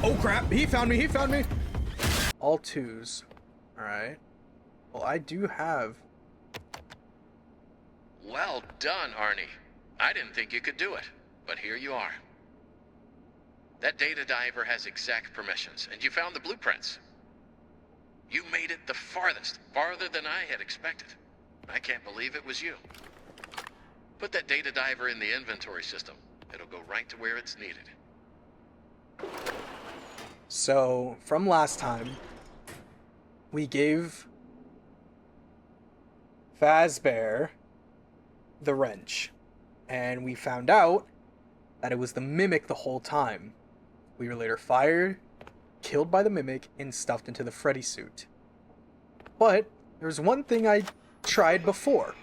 Oh crap, he found me, he found me! All twos. Alright. Well, I do have... Well done, Arnie. I didn't think you could do it, but here you are. That data diver has exec permissions, and you found the blueprints. You made it the farthest, farther than I had expected. I can't believe it was you. Put that data diver in the inventory system. It'll go right to where it's needed. So, from last time, we gave Fazbear the wrench, and we found out that it was the Mimic the whole time. We were later fired, killed by the Mimic, and stuffed into the Freddy suit. But there's one thing I tried before,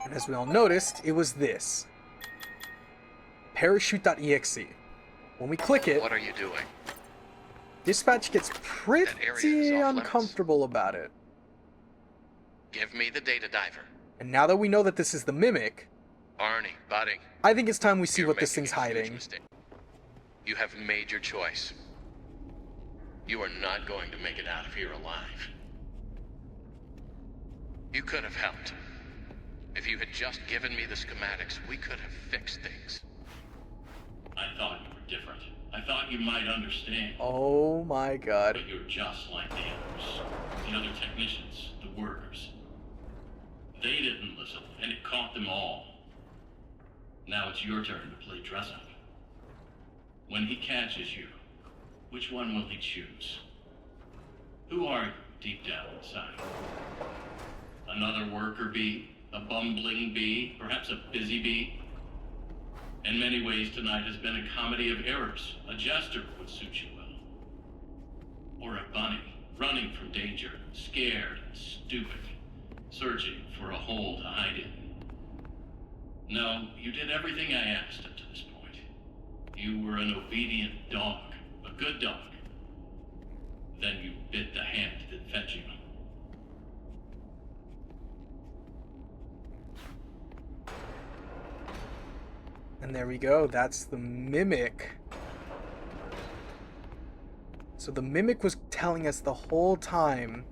and as we all noticed, it was this. Parachute.exe. When we click it, what are you doing? Dispatch gets pretty uncomfortable about it. Give me the data diver. And now that we know that this is the Mimic, Arnie, buddy, I think it's time we see what this thing's hiding. You have made your choice. You are not going to make it out of here alive. You could have helped. If you had just given me the schematics, we could have fixed things. I thought you were different. I thought you might understand. Oh my god. But you're just like the others. The other technicians, the workers. They didn't listen, and it caught them all. Now it's your turn to play dress up. When he catches you, which one will he choose? Who are you deep down inside? Another worker bee? A bumbling bee? Perhaps a busy bee? In many ways, tonight has been a comedy of errors. A jester would suit you well. Or a bunny, running from danger, scared and stupid, searching for a hole to hide in. No, you did everything I asked up to this point. You were an obedient dog, a good dog. Then you bit the hand that fed you. And there we go, that's the Mimic. So the Mimic was telling us the whole time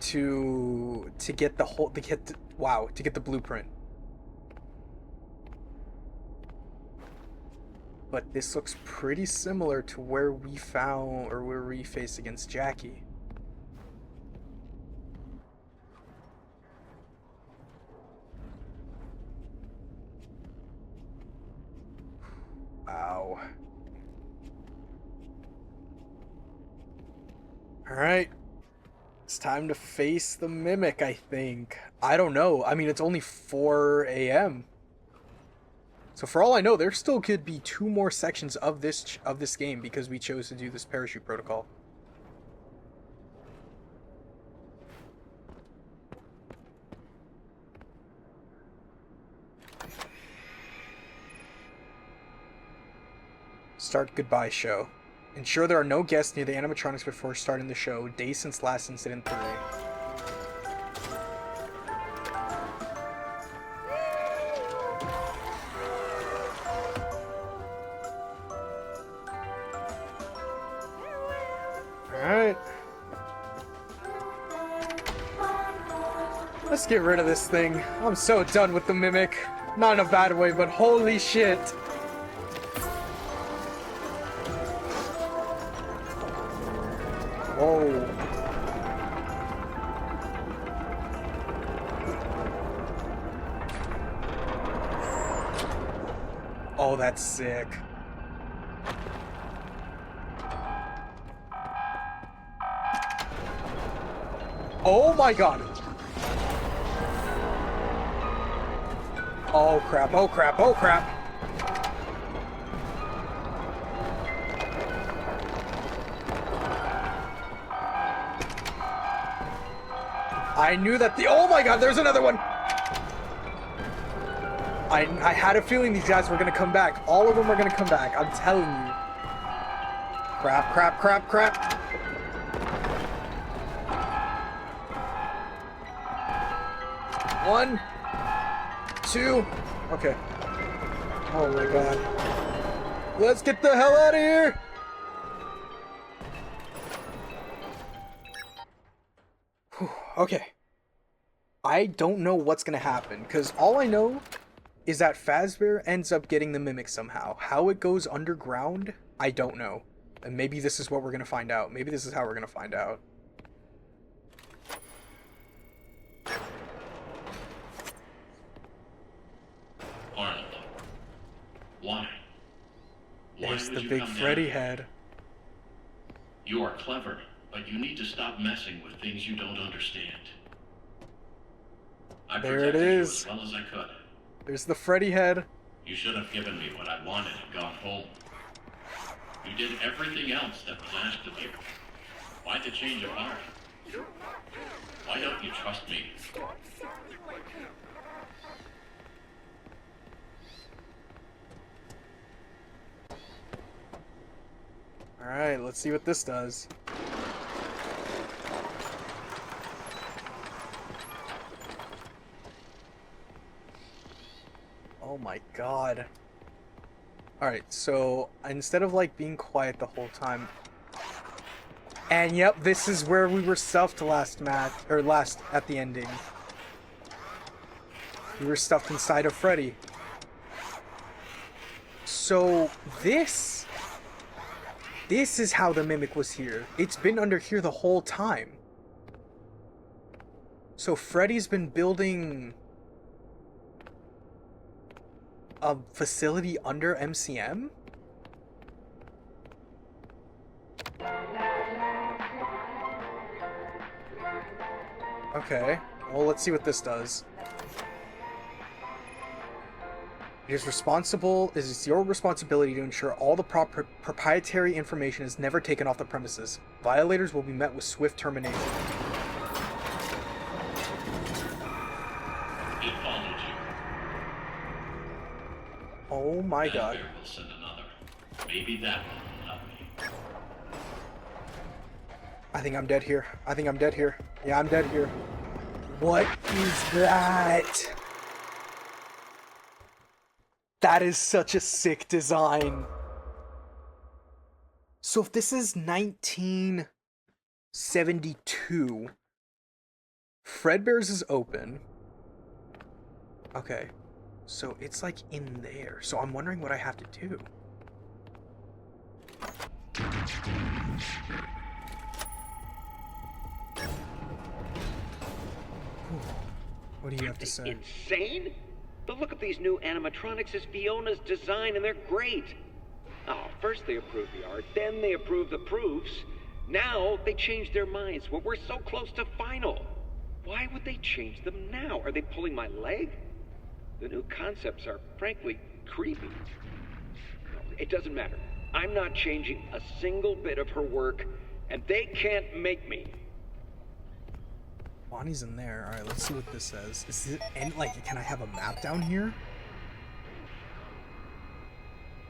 to get the whole to get the blueprint. But this looks pretty similar to where we found, or where we faced against Jackie. Wow. Alright. It's time to face the Mimic, I think. I don't know. I mean, it's only 4 a.m. So for all I know, there still could be 2 more sections of this game because we chose to do this parachute protocol. Start goodbye show. Ensure there are no guests near the animatronics before starting the show. Days since last incident 3. Alright. Let's get rid of this thing. I'm so done with the Mimic. Not in a bad way, but holy shit. Whoa. Oh, that's sick. Oh my god. Oh crap, oh crap, oh crap. I knew that oh my god, there's another one! I had a feeling these guys were gonna come back. All of them are gonna come back, I'm telling you. Crap, crap, crap, crap. One, two, okay. Oh my god. Let's get the hell out of here! Whew, okay. I don't know what's gonna happen, because all I know is that Fazbear ends up getting the Mimic somehow. How it goes underground, I don't know. And maybe this is what we're gonna find out. Maybe this is how we're gonna find out. Arnold. Why? Why There's would the you big come Freddy down? head. You are clever, but you need to stop messing with things you don't understand. I There it protected you is. as well as I could. There's the Freddy head. You should have given me what I wanted and gone home. You did everything else that was asked of you. Why the change of heart? Why don't you trust me? Alright, let's see what this does. Oh my god. Alright, so instead of like being quiet the whole time. And yep, this is where we were stuffed last match, or last at the ending. We were stuffed inside of Freddy. So this is how the Mimic was here. It's been under here the whole time. So Freddy's been building a facility under MCM? Okay, well, let's see what this does. It is your responsibility to ensure all the proprietary information is never taken off the premises. Violators will be met with swift termination. It followed you. Oh my god. Fazbear will send another. Maybe that one will help me. I think I'm dead here. I think I'm dead here. Yeah, I'm dead here. What is that? That is such a sick design. So if this is 1972, Fredbear's is open. Okay, so it's like in there. So I'm wondering what I have to do. What do you have to say? Insane? The look of these new animatronics is Fiona's design, and they're great. Oh, first they approved the art, then they approved the proofs. Now they changed their minds. Well, we're so close to final. Why would they change them now? Are they pulling my leg? The new concepts are, frankly, creepy. It doesn't matter. I'm not changing a single bit of her work, and they can't make me. Bonnie's in there. Alright, let's see what this says. Is it and like can I have a map down here?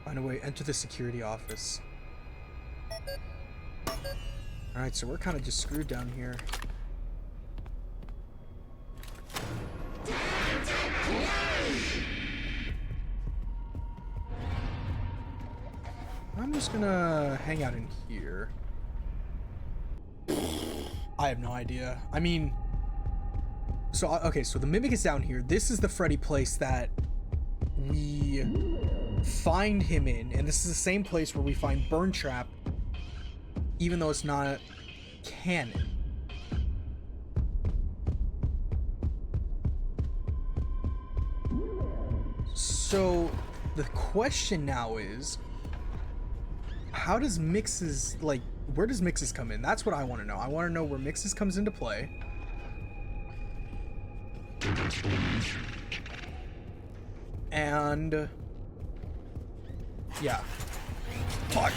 Find a way, enter the security office. Alright, so we're kind of just screwed down here. I'm just gonna hang out in here. I have no idea. I mean, so okay, so the Mimic is down here. This is the Freddy place that we find him in, and this is the same place where we find Burn Trap, even though it's not canon. So the question now is, how does Mixes, like, where does Mixes come in? That's what I want to know. I want to know where Mixes comes into play. And yeah. Fuck.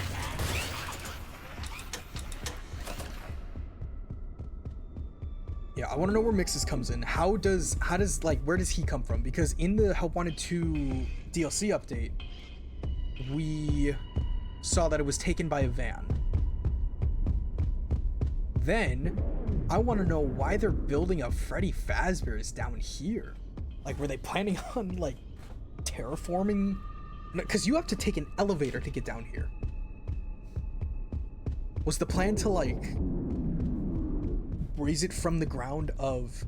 Yeah, I want to know where Mixes comes in. How does like where does he come from? Because in the Help Wanted 2 DLC update, we saw that it was taken by a van. Then I want to know why they're building a Freddy Fazbear's down here. Like, were they planning on like terraforming Because you have to take an elevator to get down here. Was the plan to, like, raise it from the ground of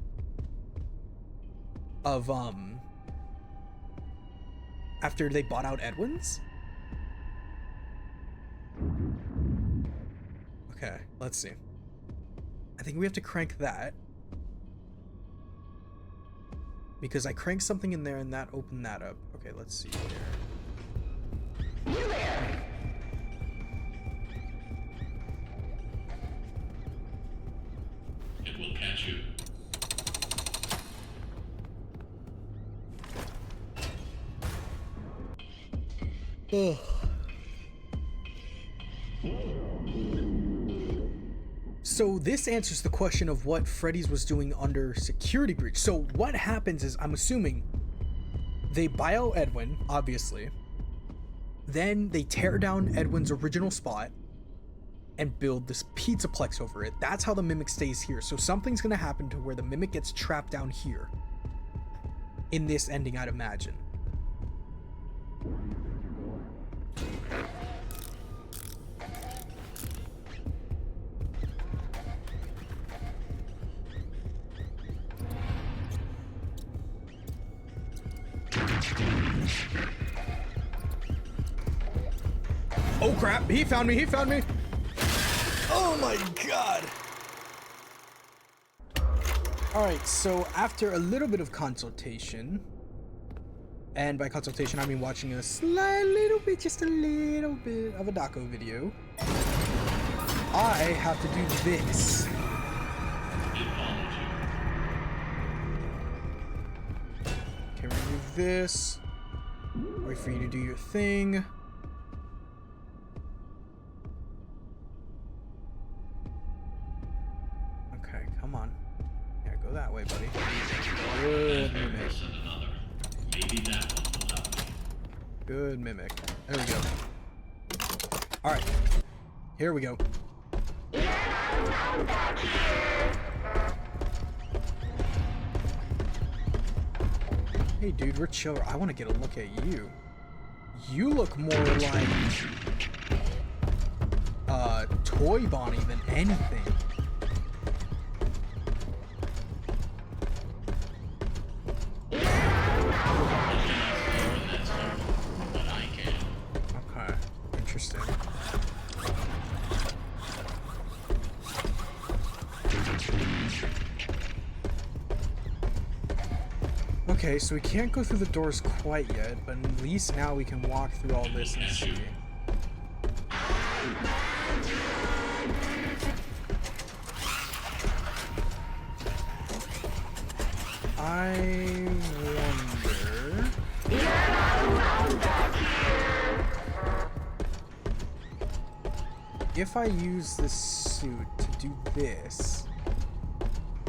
after they bought out Edwin's? Okay, let's see. I think we have to crank that. Because I cranked something in there and that opened that up. Okay, let's see here. You there? It will catch you. Ugh. So this answers the question of what Freddy's was doing under security breach. So what happens is, I'm assuming they buy out Edwin, obviously. Then they tear down Edwin's original spot and build this pizzaplex over it. That's how the Mimic stays here. So something's gonna happen to where the Mimic gets trapped down here. In this ending, I'd imagine. Oh crap, he found me, he found me! Oh my god! Alright, so after a little bit of consultation, and by consultation I mean watching a just a little bit of a doco video, I have to do this. Okay, remove this. Wait for you to do your thing. Okay, come on. Yeah, go that way, buddy. Good mimic. Maybe that one will help me. Good mimic. There we go. Alright. Here we go. Hey dude, we're chill. I want to get a look at you. You look more like Toy Bonnie than anything. Okay, interesting. Okay, so we can't go through the doors quite yet, but at least now we can walk through all this and see. I wonder... if I use this suit to do this,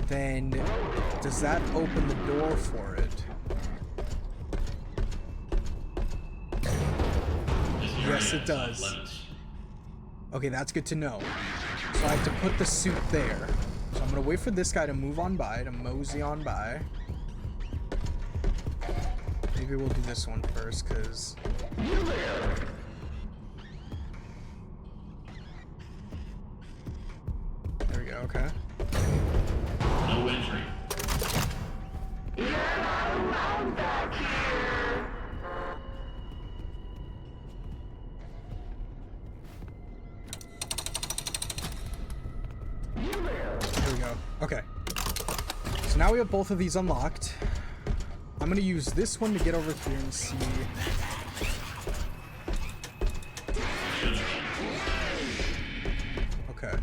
then does that open the door for it? Yes, it does. Okay, that's good to know. So I have to put the suit there. So I'm gonna wait for this guy to move on by, to mosey on by. Maybe we'll do this one first, because... there we go, okay. No entry. There we go. Okay. So now we have both of these unlocked. I'm gonna use this one to get over here and see. Okay.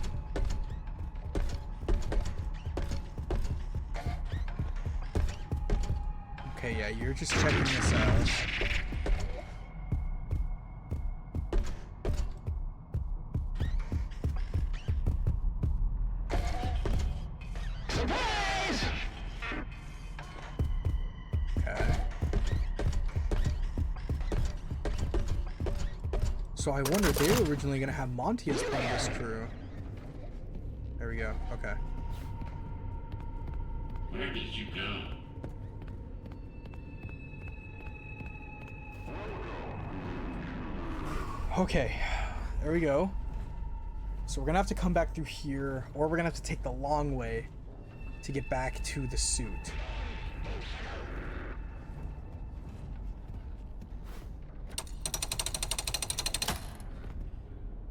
Okay, yeah, you're just checking this out. Okay. So I wonder if they were originally going to have Monty as part of this crew. There we go. Okay. Where did you go? Okay, there we go. So we're gonna have to come back through here, or we're gonna have to take the long way to get back to the suit.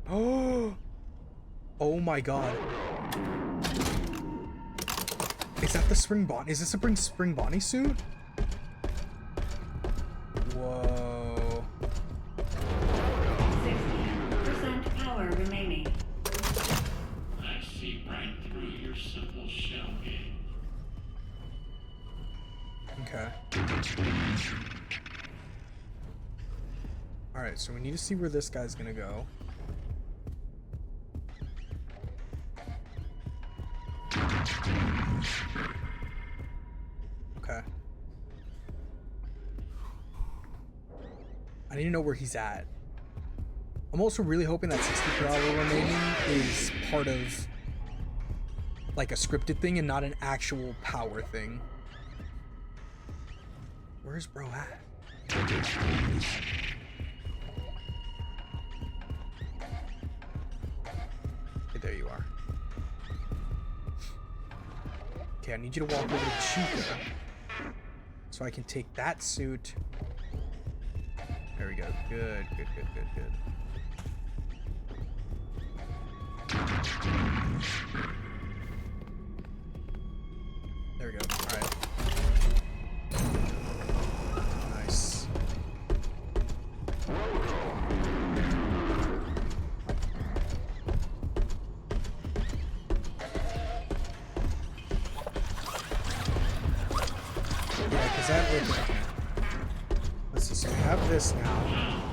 Oh! Oh my god. Is that the Spring Bonnie? Is this a Spring Bonnie suit? Whoa. 60% power remaining. I see right through your simple shell game. Okay. Alright, so we need to see where this guy's gonna go. Okay. I need to know where he's at. I'm also really hoping that 60 per hour remaining is part of like a scripted thing and not an actual power thing. Where's bro at? Okay, there you are. Okay, I need you to walk over to Chica so I can take that suit. There we go. Good, good, good, good, good. There we go. Alright. Nice. Yeah, because that would... Let's see, so we have this now.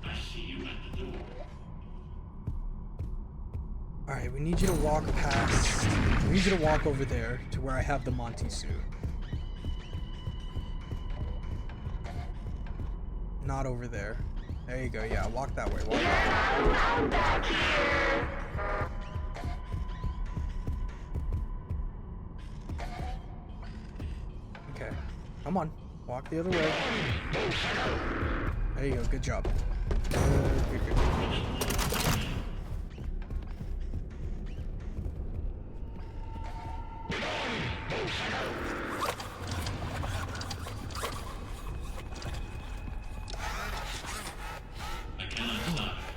I see you at the door. Alright, we need you to walk past... We need you to walk over there to where I have the Monty suit. Not over there. There you go, yeah, walk that way. Walk that way. Okay, come on. Walk the other way. There you go, good job. Good, good, good.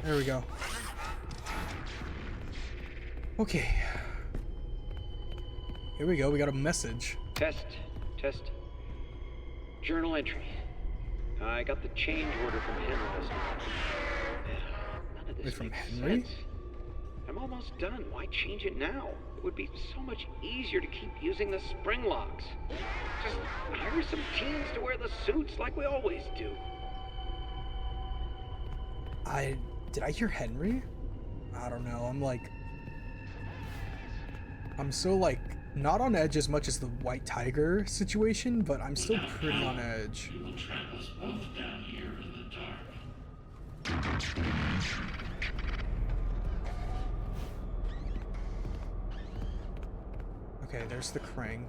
There we go. Okay. Here we go. We got a message. Test. Journal entry. I got the change order from Henry last night. None of this From makes Henry? sense. I'm almost done. Why change it now? It would be so much easier to keep using the spring locks. Just hire some teens to wear the suits like we always do. Did I hear Henry? I don't know. I'm so like not on edge as much as the White Tiger situation, but I'm still pretty on edge. You will trap us both down here in the dark. Okay, there's the crank.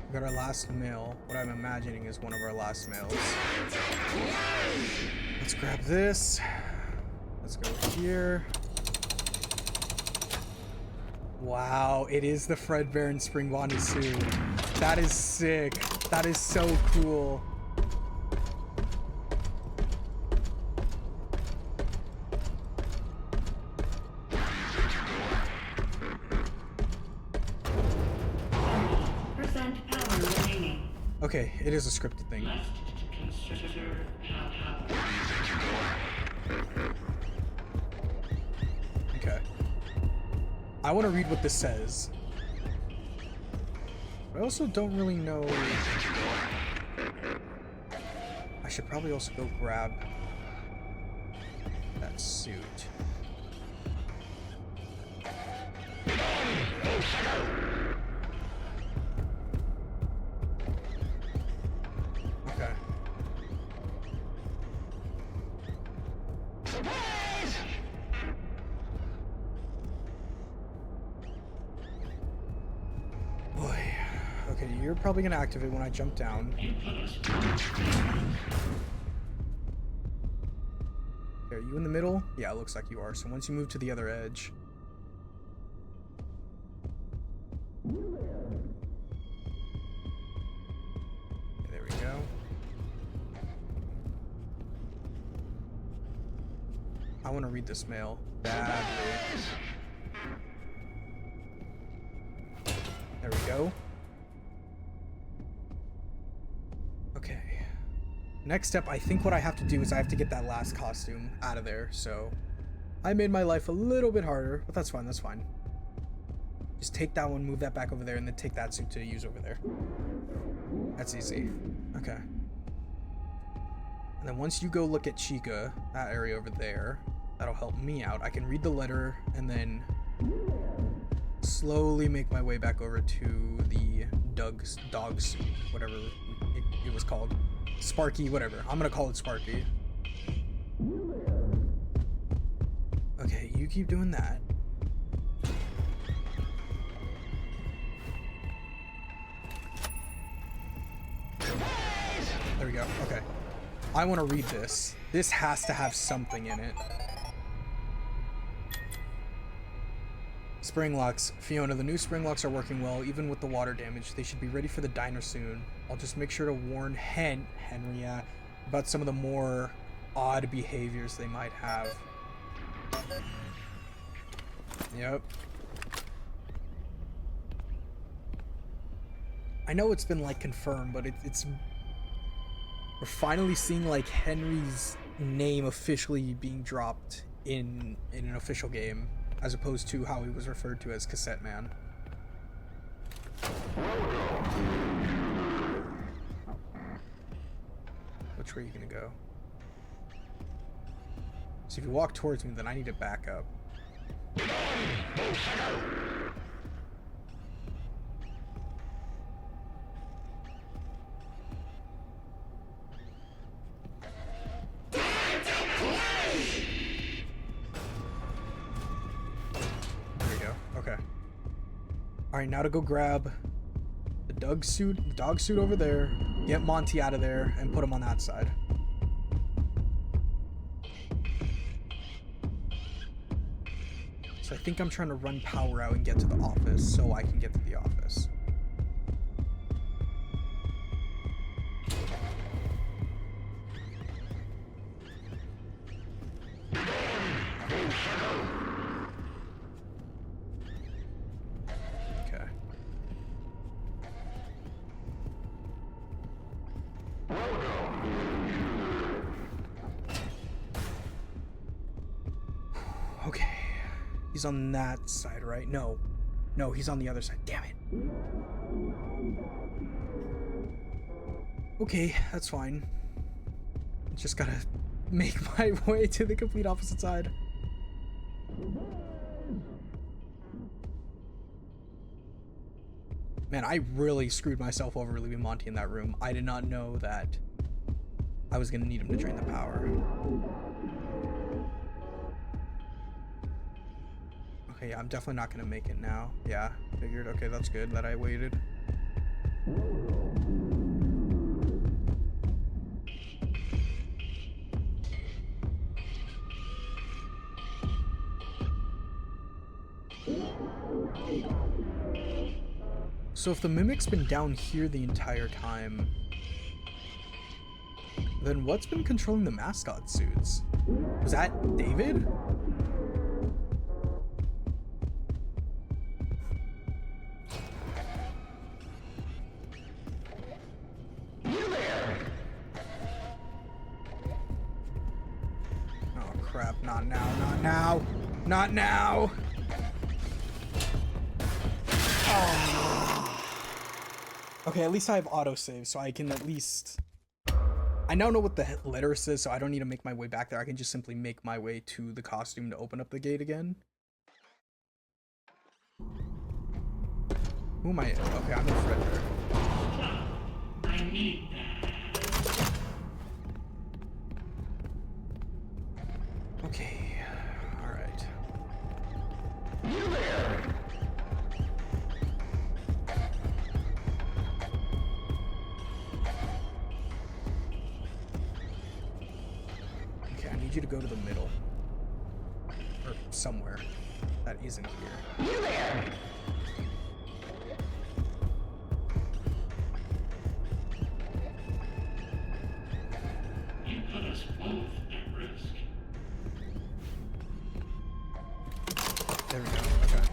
We got our last mail. What I'm imagining is one of our last mails. Let's grab this. Let's go here. Wow, it is the Fredbear and Spring Bonnie suit. That is sick. That is so cool. Okay, it is a scripted thing. Okay. I want to read what this says. I also don't really know... I should probably also go grab that suit. Okay. Okay, you're probably gonna activate when I jump down. You put us. Okay, are you in the middle? Yeah, it looks like you are. So once you move to the other edge. Okay, there we go. I want to read this mail badly. There we go. Okay. Next step, I think what I have to do is I have to get that last costume out of there, so I made my life a little bit harder, but that's fine, that's fine. Just take that one, move that back over there, and then take that suit to use over there. That's easy. Okay. And then once you go look at Chica, that area over there, that'll help me out. I can read the letter and then slowly make my way back over to the dog suit, whatever it was called. Sparky, whatever. I'm gonna call it Sparky. Okay, you keep doing that. There we go. Okay. I want to read this. This has to have something in it. Spring locks. Fiona, the new spring locks are working well, even with the water damage. They should be ready for the diner soon. I'll just make sure to warn Henry, about some of the more odd behaviors they might have. Yep. I know it's been like confirmed, but it's we're finally seeing like Henry's name officially being dropped in an official game, as opposed to how he was referred to as Cassette Man. Which way are you gonna go? So if you walk towards me, then I need to back up. Alright, now to go grab the dog suit over there, get Monty out of there, and put him on that side. So I think I'm trying to run power out and get to the office so I can get to the office. Okay, he's on that side, right? No, he's on the other side. Damn it. Okay, that's fine. Just gotta make my way to the complete opposite side. Man, I really screwed myself over leaving Monty in that room. I did not know that I was gonna need him to drain the power. Okay, yeah, I'm definitely not gonna make it now. Yeah, figured. Okay, that's good that I waited. So if the Mimic's been down here the entire time, then what's been controlling the mascot suits? Was that David? Oh crap, not now, not now, not now! Okay, at least I have autosave, so I can at least... I now know what the letter says, so I don't need to make my way back there. I can just simply make my way to the costume to open up the gate again. Who am I? Okay, I'm in Freddy. I need that. Okay, alright. go to the middle. Or somewhere that isn't here. You put us both at risk. There we go. Okay.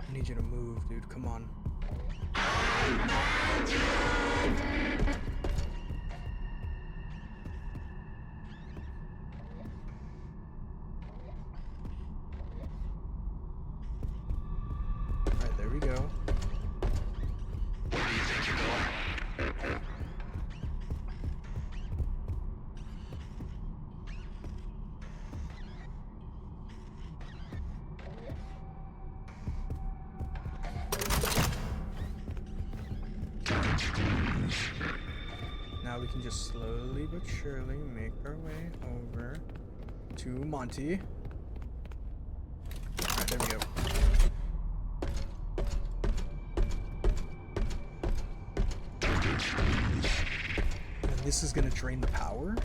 I need you to move, dude. Come on. Alright, there we go. Where do you think you're going? Now we can just slowly but surely make our way over to Monty. Alright, there we go. And this is gonna drain the power?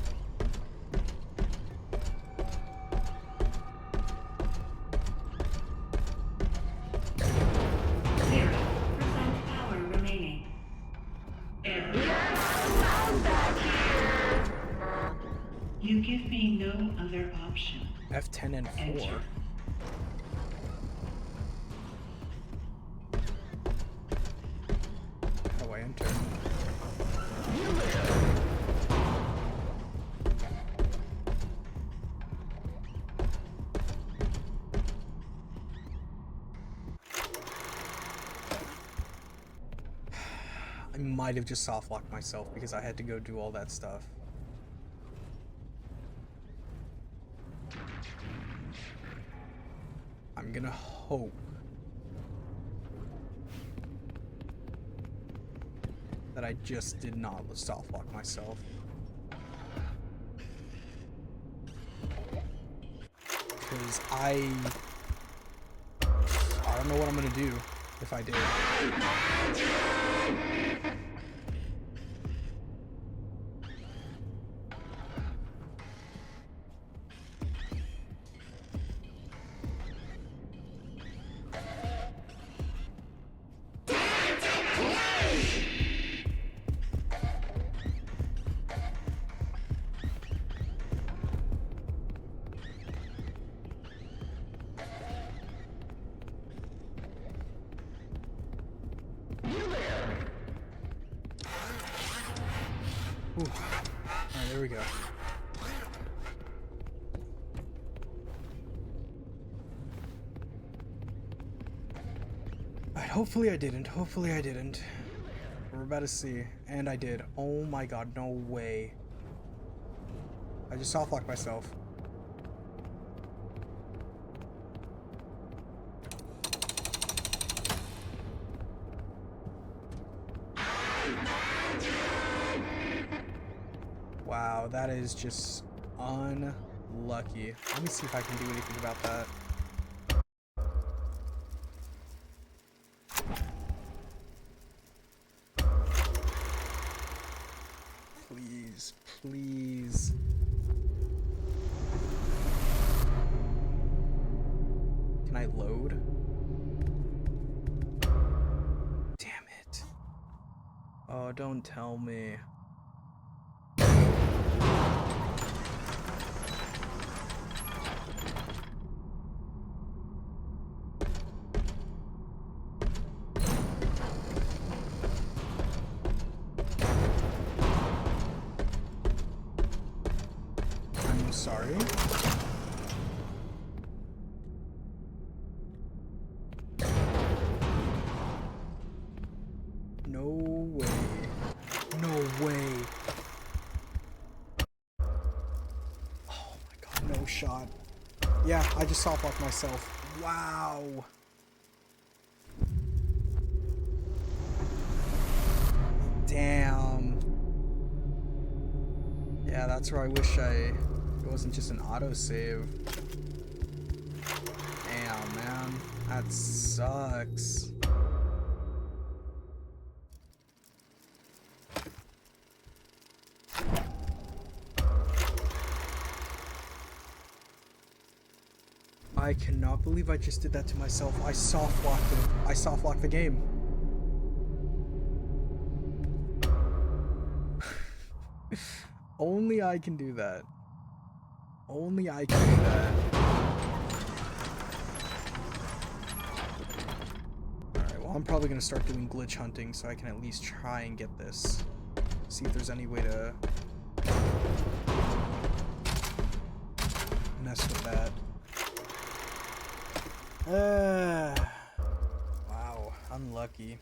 Power remaining. You give me no other option. F10 and 4. Enter. How do I enter? I might have just soft locked myself because I had to go do all that stuff. I'm gonna hope that I just did not soft lock myself. Because I don't know what I'm gonna do if I did. Ooh. Alright, there we go. Alright, hopefully I didn't. Hopefully I didn't. We're about to see. And I did. Oh my god, no way. I just soft locked myself. Wow, that is just unlucky. Let me see if I can do anything about that. Please, please. Can I load? Damn it. Oh, don't tell me. I'm sorry. No way. No way. Oh my god, no shot. Yeah, I just softlocked myself. Wow. Damn. Yeah, that's where I wish it wasn't just an autosave. Damn, man. That sucks. I cannot believe I just did that to myself. I softlocked it. I softlocked the game. Only I can do that. Only I can do that. Alright, well I'm probably gonna start doing glitch hunting so I can at least try and get this. See if there's any way to mess with that. Wow, unlucky.